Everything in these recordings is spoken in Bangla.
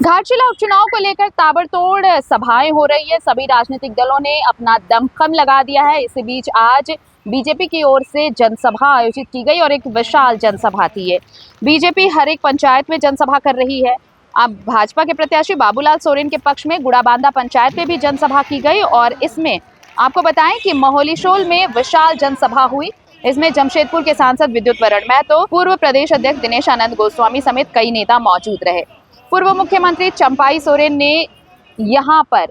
घाटशिला उपचुनाव को लेकर ताबड़तोड़ सभाएं हो रही है। सभी राजनीतिक दलों ने अपना दमखम लगा दिया है। इसी बीच आज बीजेपी की ओर से जनसभा आयोजित की गई और एक विशाल जनसभा थी। ये बीजेपी हर एक पंचायत में जनसभा कर रही है। अब भाजपा के प्रत्याशी बाबूलाल सोरेन के पक्ष में गुड़ाबांधा पंचायत में भी जनसभा की गई और इसमें आपको बताएं कि मोहलीशोल में विशाल जनसभा हुई। इसमें जमशेदपुर के सांसद विद्युत वरण महतो, पूर्व प्रदेश अध्यक्ष दिनेश आनंद गोस्वामी समेत कई नेता मौजूद रहे। पूर्व मुख्यमंत्री चंपाई सोरेन ने यहां पर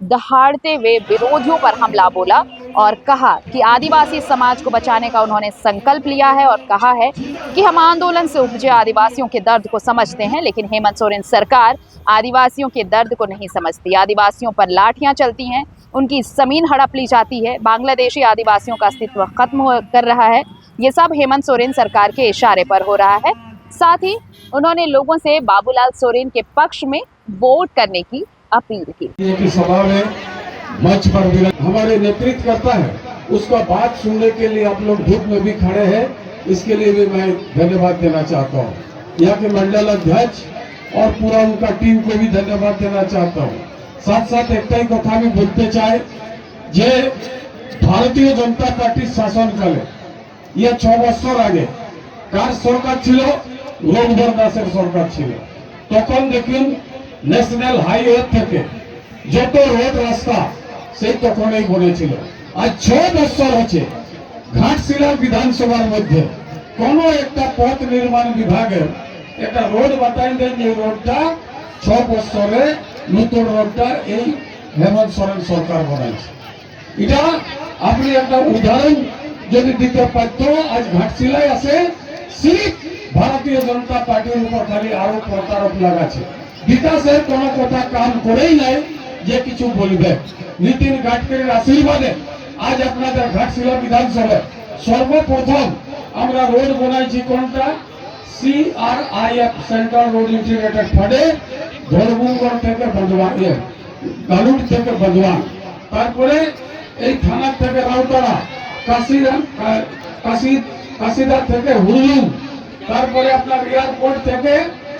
दहाड़ते हुए विरोधियों पर हमला बोला और कहा कि आदिवासी समाज को बचाने का उन्होंने संकल्प लिया है और कहा है कि हम आंदोलन से उपजे आदिवासियों के दर्द को समझते हैं, लेकिन हेमंत सोरेन सरकार आदिवासियों के दर्द को नहीं समझती। आदिवासियों पर लाठियां चलती हैं, उनकी जमीन हड़प ली जाती है, बांग्लादेशी आदिवासियों का अस्तित्व खत्म कर रहा है। ये सब हेमंत सोरेन सरकार के इशारे पर हो रहा है। साथ ही उन्होंने लोगों से बाबूलाल सोरेन के पक्ष में वोट करने की अपील की। सभा में मंच पर भी हमारे नेतृत्व करता है, उसका बात सुनने के लिए आप लोग धूप में भी खड़े हैं, इसके लिए भी मैं धन्यवाद देना चाहता हूँ। यहाँ के मंडल अध्यक्ष और पूरा उनका टीम को भी धन्यवाद देना चाहता हूँ। साथ साथ एक कथा भी बोलते चाहे जे भारतीय जनता पार्टी शासन काले ये 6 বছর আগে কার সরকার ছিল, রঘুবর দাসের সরকার ছিল। তখন দেখুন ন্যাশনাল হাইওয়ে থেকে যত রোড রাস্তা সেই তখনই বনেছিল। আজ 6 বছর হচ্ছে ঘাটশিলা বিধানসভার মধ্যে কোন একটা পথ নির্মাণ বিভাগের একটা রোড বাতাই দেন যে রোডটা 6 বছরে নতুন রোডটা এই হেমন্ত সোরেন সরকার বানাইছে। এটা আপনি একটা উদাহরণ যদি দিতে পারতো, আজ ঘাটশিলায় আছে সির্ফ ভারতীয় জনতা পার্টির উপর খালি আরো প্রতারক লাগাচ্ছে। বিকাশের কোন কথা কাম করেই নাই যে কিছু বলবে। নীতিন গাডকারির আশীর্বাদে আজ আপনাদের ঘাটশিলা বিধানসভায় সর্বপ্রথম আমরা রোড বানাইছি। কোনটা? CRIF সেন্ট্রাল রোড ইন্টিগ্রেটেড ফান্ডে ধর্মগড় থেকে বন্ধওয়ান, গালুট থেকে বন্ধওয়ান, তারপরে এই থানা থেকে রাউতারা, কাশিদা থেকে হুড়লুম, তারপরে আপনার এয়ারপোর্ট থেকে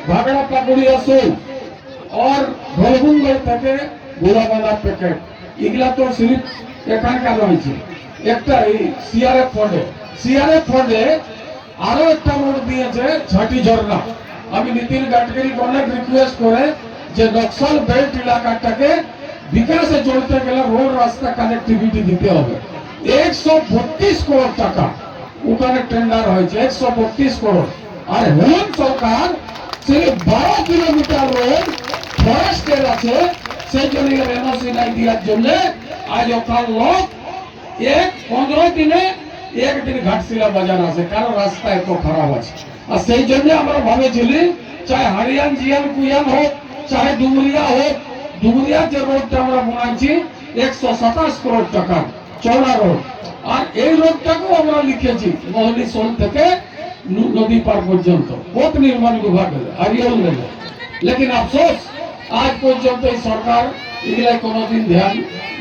ভাগড়া পাকুড়ি আসুন और ধর্মগড় থেকে গুড়াবাঁধা প্যাকেট, এগুলা তো সিলিপ এখানকার রয়েছে। একটা এই CRF ফান্ডে আরো একটা রোড দিয়েছে ছাটি ঝর্ণা। আমি নীতিন গাডকারিকে অনেক রিকোয়েস্ট করে যে নকশাল বেল্ট এলাকাটাকে বিকাশে চলতে গেলে রোড রাস্তা কানেক্টিভিটি দিতে হবে। 132 করোড় টাকা ওখানে টেন্ডার হয়েছে, 132 করোড়। আর হেমন্ত সরকার সির্ফ 12 কিলোমিটার রোড ফরেস্টের আছে, সেই জন্য এনওসি নাই দেওয়ার জন্য আজ ওখান লোক 15 দিনে একদিন ঘাটশিলা বাজার আছে, কারণ রাস্তা এত খারাপ আছে। আর সেই জন্য আমরা ভাবেছিলি চাहे হরিয়ান জিয়ান কুয়ান হোক, চাहे ডুমুরিয়া হোক, ডুমুরিয়ার যে রোডটা আমরা বানাইছি 127 করোড় টাকা চওড়া রোড। আর এই রোডটাকেও আমরা লিখেছি মোহলীশোল থেকে নদী পার পর্যন্ত পথ নির্মাণ বিভাগ হরিয়াল লেগে। लेकिन अफसोस आज পর্যন্ত এই সরকার এগুলাই কোনোদিন ধ্যান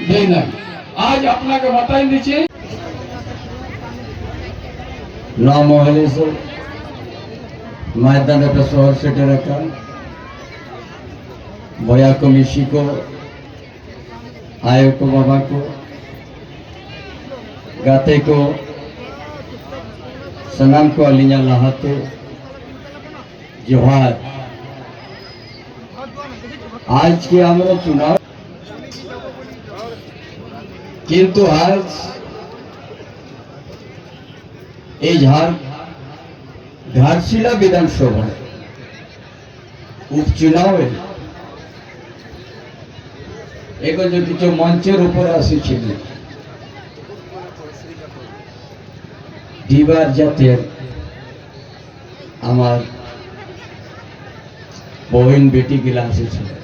দেয় নাই। আজ আপনাকে বাতাই দিচ্ছি ना मोहलीशोल मैदान शहर से रखा भैया को मिशी को आयो को बाबा को गाते को सनाम को अलिया लहाते जोहार। आज के हमारा चुनाव किंतु आज घाटशिला विधानसभा उपचुनाव एक जो किछु मंचर ऊपर आसिछिलेन दिबार जातेर आमार बहिन बेटी गिला आसिछिलेन।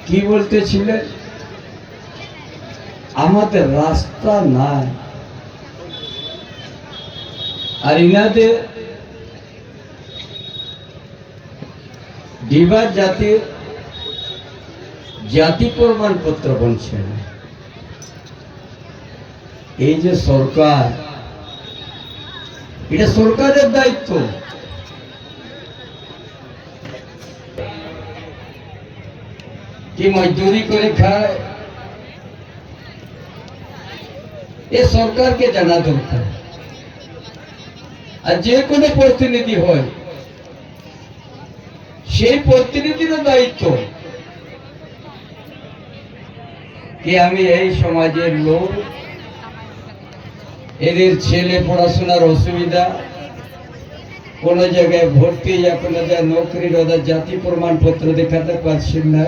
कि बोलतेछिलेन आमादेर रास्ता नाई আর ইনাদের ডিবার জাতির জাতি প্রমাণপত্র বলছে না। এই যে সরকার, এটা সরকারের দায়িত্ব। কি মজদুরি করে খায়, এ সরকারকে জানা দরকার। আর যে কোনো প্রতিনিধি হয়, সেই প্রতিনিধিরও দায়িত্ব কি আমি এই সমাজের লোক, এদের ছেলে পড়াশোনার অসুবিধা, কোনো জায়গায় ভর্তি या কোনো জায়গায় নৌকরির ওদের জাতি প্রমাণপত্র দেখাতে পারছেন না,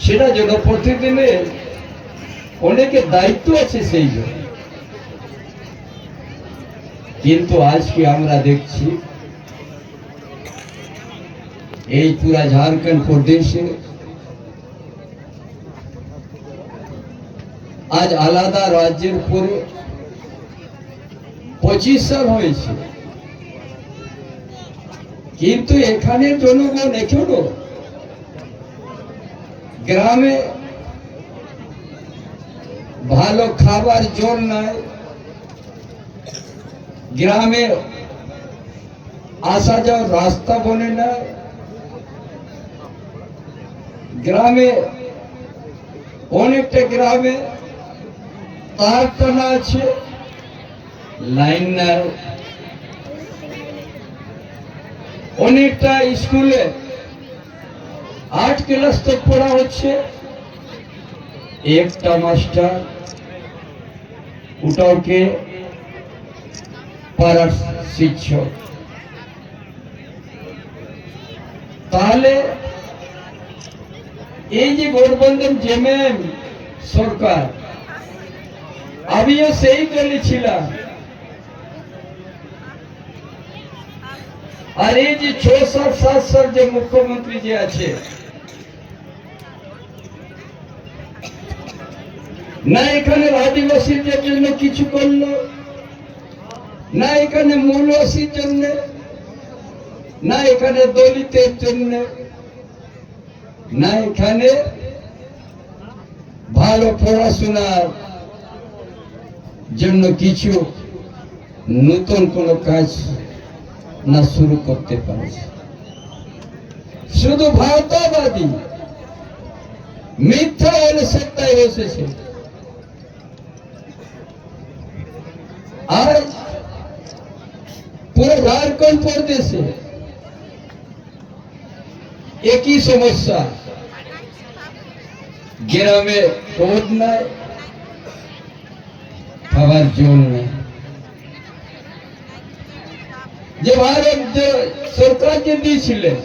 সেটা জন্য প্রতিদিনের অনেকের দায়িত্ব আছে সেই জন্য। কিন্তু আজকে আমরা দেখছি এই পুরা ঝাড়খণ্ড প্রদেশে আজ আলাদা রাজ্যের পরে 25 সাল হয়েছে, কিন্তু এখানে জনগণ এখনো গ্রামে ভালো খাবার জল নাই, গ্রামে আসা যাওয়ার রাস্তা বনে না, গ্রামে অনেকটা গ্রামে তার টানা আছে, লাইন নাই, অনেকটা স্কুলে 8 ক্লাস তক পড়া হচ্ছে, একটা মাস্টার উঠাওকে পাড়ার শিক্ষক। তাহলে এই যে গঠবন্ধন জেএমএম সরকার, আমিও সেই দলে ছিলাম, আর এই যে 6-7 সাল যে মুখ্যমন্ত্রী যে আছে, না এখানে আদিবাসীদের জন্য কিছু করলো, না এখানে মূলবাসীর জন্য, না এখানে দলিতের জন্য, না এখানে ভালো পড়াশোনার জন্য কিছু নতুন কোনো কাজ না শুরু করতে পারছে। শুধু ভারতবাদী মিথ্যা বলে সত্তায় বসেছে। আর পুরো ঝাড়খণ্ড প্রদেশে একই সমস্যা, গ্রামে রোড নাই, খাবার জল নেই। যে ভারত যে সরকারকে দিয়েছিলেন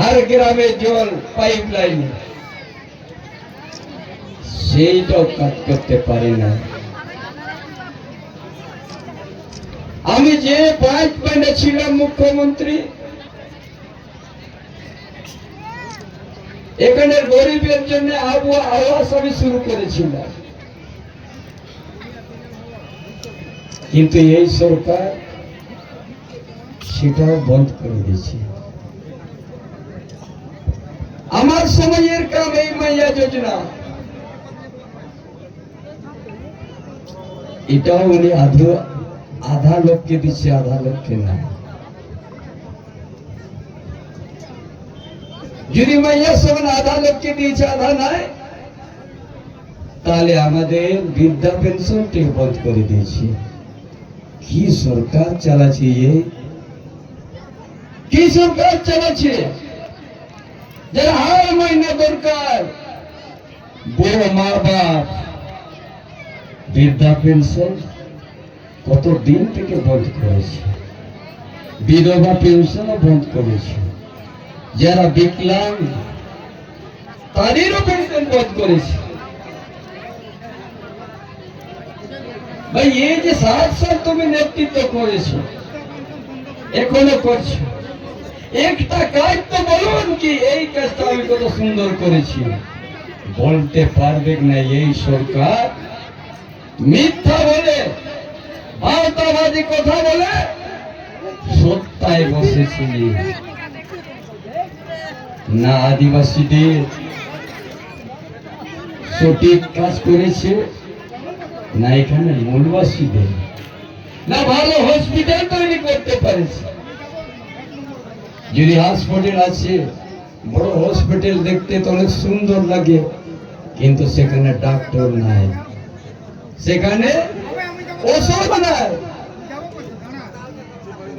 हर ग्रामे जल पाइप लाइन সেইটাও কাজ করতে পারে না। আমি যে 5 পয়েন্টে ছিলাম মুখ্যমন্ত্রী, এখানে গরিবের জন্য আওয়াজ আমি শুরু করেছিলাম, কিন্তু এই সরকার সেটাও বন্ধ করে দিয়েছে। আমার সময়ের কাম এই মাইয়া যোজনা, এটাও উনি আধা লোককে দিচ্ছে, আধা লোককে না। যদি মাইয়া সমান আধা লোককে দিয়েছে, আধা নাই, তাহলে আমাদের বৃদ্ধা পেনশনটি বন্ধ করে দিয়েছে। কি সরকার চালাচ্ছে? কি সরকার চালাচ্ছে? যারা হার মহিনা দরকার, বড় মা বাপ বৃদ্ধা পেনশন কত দিন থেকে বন্ধ করেছে, বিধবা পেনশনও বন্ধ করেছে, যারা বিকলাঙ্গ তাদেরও পেনশন বন্ধ করেছে। ভাই এই যে 7 সাল তুমি নেতৃত্ব করেছো, এখনো করছো, একটা কাজ তো বলুন কি এই কাজটা আমি কত সুন্দর করেছি। বলতে পারবে না। এই সরকার মিথ্যা বলে, ভারতবাদী কথা বলে সত্তায় বসেছে। না আদিবাসীদের সঠিক কাজ করেছে, না এখানে মূলবাসীদের, না ভালো হসপিটাল তৈরি করতে পারেছে। যদি হসপিটাল আছে, বড় হসপিটাল দেখতে তো অনেক সুন্দর লাগে, কিন্তু সেখানে ডাক্তার নাই, সেখানে ওষুধ নাই,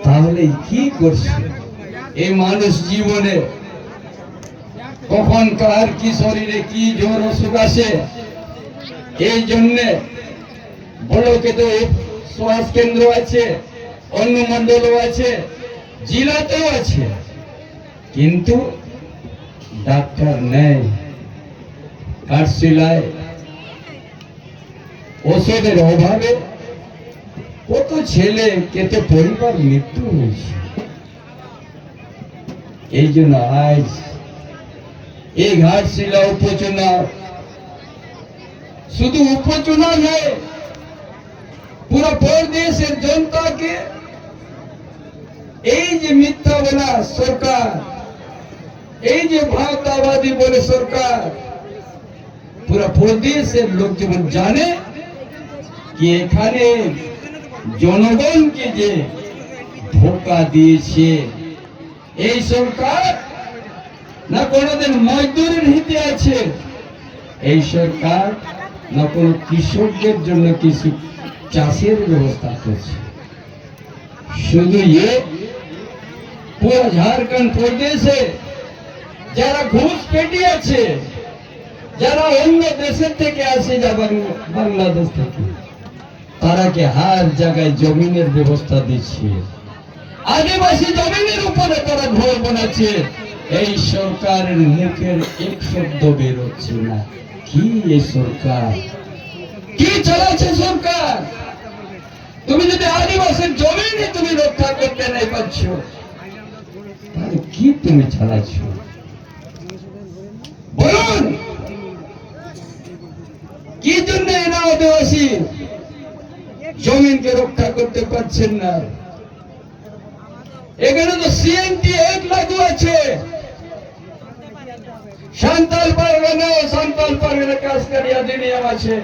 তাহলে কি করছে এই মানুষ জীবনে? কখন কার কি শরীরে কি জ্বর অসুখ আসে। এই জন্য ব্লকে তো স্বাস্থ্য কেন্দ্র আছে, অন্য মন্ডলও আছে, জেলাতেও আছে, কিন্তু ডাক্তার নেই, কাঠশিলায় ওষুধের অভাবে কত ছেলে কত পরিবার মৃত্যু হয়েছে। এই জন্য আজ এই ঘাটশিলা উপচুনাव, শুধু উপচুনাव নয়, পুরো প্রদেশের জনতাকে এই যে মিথ্যা বলা সরকার, এই যে ভারতবাদী বলে সরকার, পুরো প্রদেশের লোক যেমন জানে কি এখানে জনগণকে যে ধোকা দিয়েছে এই সরকার, না কোনোদিন মজদুরের হিতে আছে এই সরকার, না কোনো কৃষকদের জন্য কিছু চাষের ব্যবস্থা করছে। শুধু পুরো ঝাড়খণ্ড প্রদেশে যারা ঘুষ পেটি আছে, যারা অন্য দেশের থেকে আসে, যা বাংলাদেশ থেকে, তারাকে হার জায়গায় জমিনের ব্যবস্থা দিচ্ছে, আদিবাসী জমিনের উপরে তারা ঘর বানাচ্ছে। এই সরকারের মুখের এক শব্দ বেরোচ্ছে না। কি এই সরকার কি চালাচ্ছে সরকার? তুমি যদি আদিবাসীর জমিনে তুমি রক্ষা করতে নাই পারছ, তাহলে কি তুমি চালাচ্ছ বলুন? কি জন্য এরা আদিবাসী জমিনকে রক্ষা করতে পারছেন না? এখানে তো সিএনটি 1 লাগু আছে, সান্তাল পারগানা কাজকারী অধিনিয়ম আছে,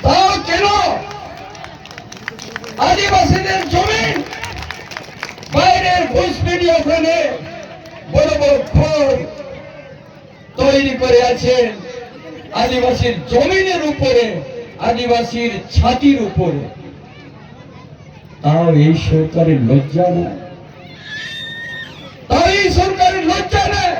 তাও কেন আদিবাসীদের জমিন বাইরের ঘুষপেটি ওখানে বড় বড় ঘর তৈরি করে আছেন আদিবাসীর জমিনের উপরে, আদিবাসীর ছাতির উপরে, তাও এই সরকারের লজ্জা নেই, তাও এই সরকারের লজ্জা নেই।